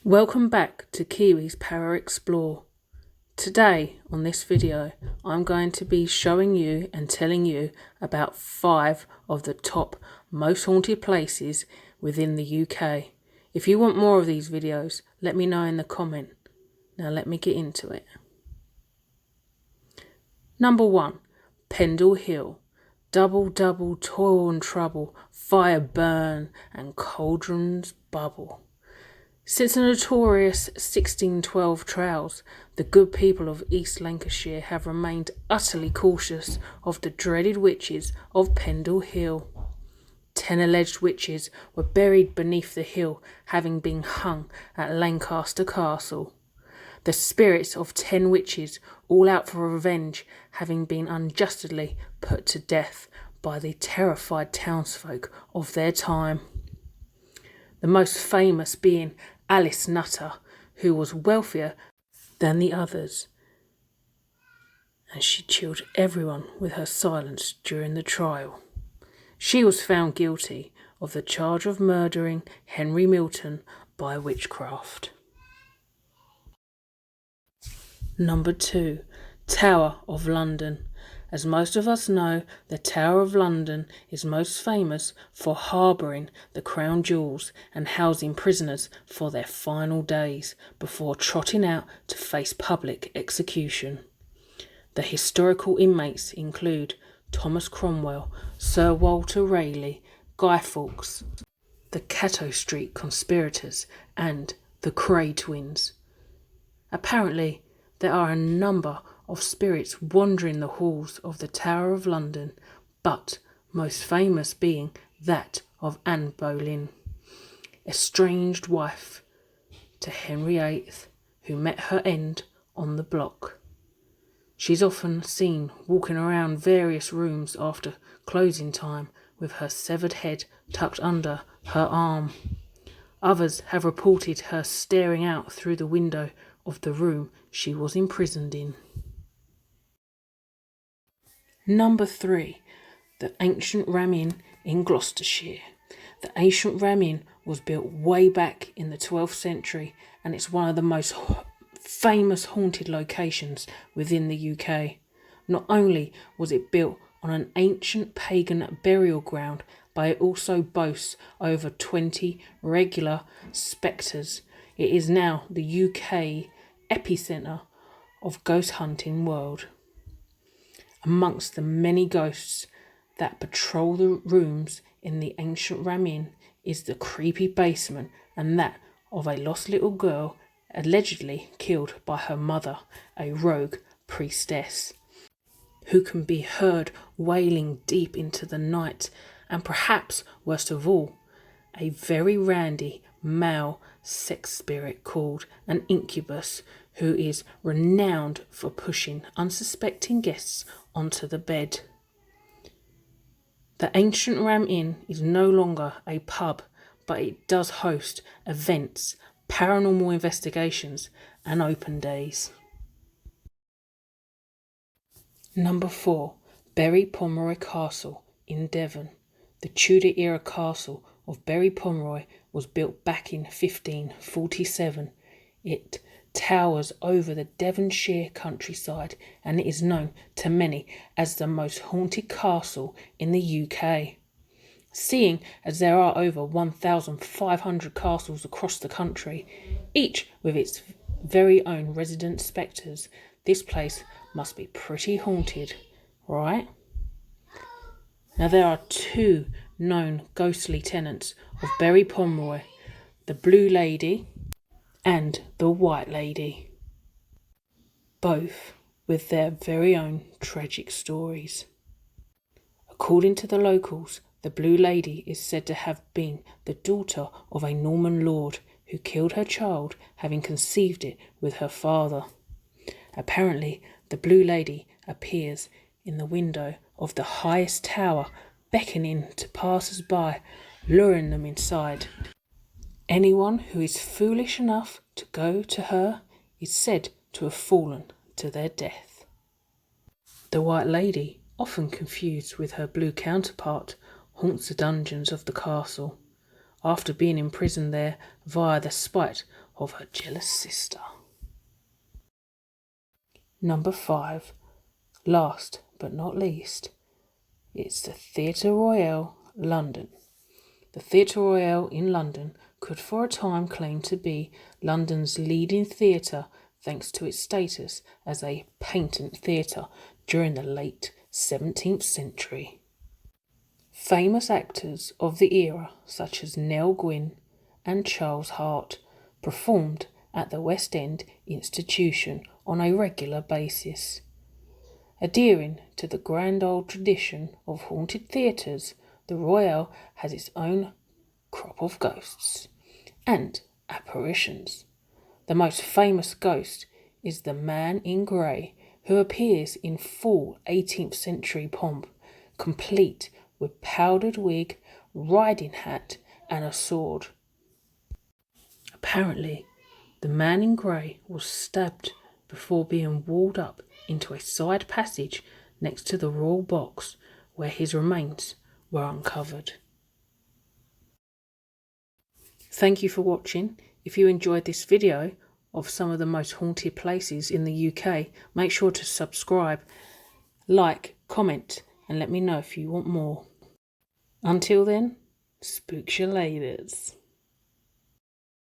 Welcome back to Kiwi's Para Explore. Today on this video I'm going to be showing you and telling you about 5 of the top most haunted places within the UK. If you want more of these videos, let me know in the comment. Now let me get into it. Number 1. Pendle Hill. Double, toil and trouble, fire burn and cauldrons bubble. Since the notorious 1612 trials, the good people of East Lancashire have remained utterly cautious of the dreaded witches of Pendle Hill. 10 alleged witches were buried beneath the hill, having been hung at Lancaster Castle. The spirits of 10 witches, all out for revenge, having been unjustly put to death by the terrified townsfolk of their time. The most famous being Alice Nutter, who was wealthier than the others, and she chilled everyone with her silence during the trial. She was found guilty of the charge of murdering Henry Milton by witchcraft. Number 2. Tower of London. As most of us know, the Tower of London is most famous for harbouring the crown jewels and housing prisoners for their final days before trotting out to face public execution. The historical inmates include Thomas Cromwell, Sir Walter Raleigh, Guy Fawkes, the Cato Street conspirators, and the Cray twins. Apparently, there are a number of spirits wandering the halls of the Tower of London, but most famous being that of Anne Boleyn, estranged wife to Henry VIII, who met her end on the block. She's often seen walking around various rooms after closing time with her severed head tucked under her arm. Others have reported her staring out through the window of the room she was imprisoned in. Number 3. The Ancient Ram Inn in Gloucestershire. The Ancient Ram Inn was built way back in the 12th century, and it's one of the most famous haunted locations within the UK. Not only was it built on an ancient pagan burial ground, but it also boasts over 20 regular spectres. It is now the UK epicentre of ghost hunting world. Amongst the many ghosts that patrol the rooms in the Ancient Ram Inn is the creepy basement and that of a lost little girl allegedly killed by her mother, a rogue priestess, who can be heard wailing deep into the night, and perhaps worst of all, a very randy male sex spirit called an incubus, who is renowned for pushing unsuspecting guests onto the bed. The Ancient Ram Inn is no longer a pub, but it does host events, paranormal investigations, and open days. Number 4. Bury Pomeroy Castle in Devon. The Tudor-era castle of Bury Pomeroy was built back in 1547. It towers over the Devonshire countryside, and it is known to many as the most haunted castle in the UK. Seeing as there are over 1,500 castles across the country, each with its very own resident spectres, this place must be pretty haunted, right? Now there are 2 known ghostly tenants of Bury Pomeroy, the Blue Lady and the White Lady, both with their very own tragic stories. According to the locals, the Blue Lady is said to have been the daughter of a Norman lord who killed her child, having conceived it with her father. Apparently, the Blue Lady appears in the window of the highest tower, beckoning to passers-by, luring them inside. Anyone who is foolish enough to go to her is said to have fallen to their death. The White Lady, often confused with her blue counterpart, haunts the dungeons of the castle. After being imprisoned there via the spite of her jealous sister. Number 5. Last but not least, it's the Theatre Royale, London. The Theatre Royale in London could for a time claim to be London's leading theatre thanks to its status as a patent theatre during the late 17th century. Famous actors of the era such as Nell Gwyn and Charles Hart performed at the West End institution on a regular basis. Adhering to the grand old tradition of haunted theatres, the Royale has its own crop of ghosts and apparitions. The most famous ghost is the man in grey, who appears in full 18th century pomp, complete with powdered wig, riding hat and a sword. Apparently, the man in grey was stabbed before being walled up into a side passage next to the royal box where his remains were uncovered. Thank you for watching. If you enjoyed this video of some of the most haunted places in the UK, make sure to subscribe, like, comment and let me know if you want more. Until then, spooks your ladies.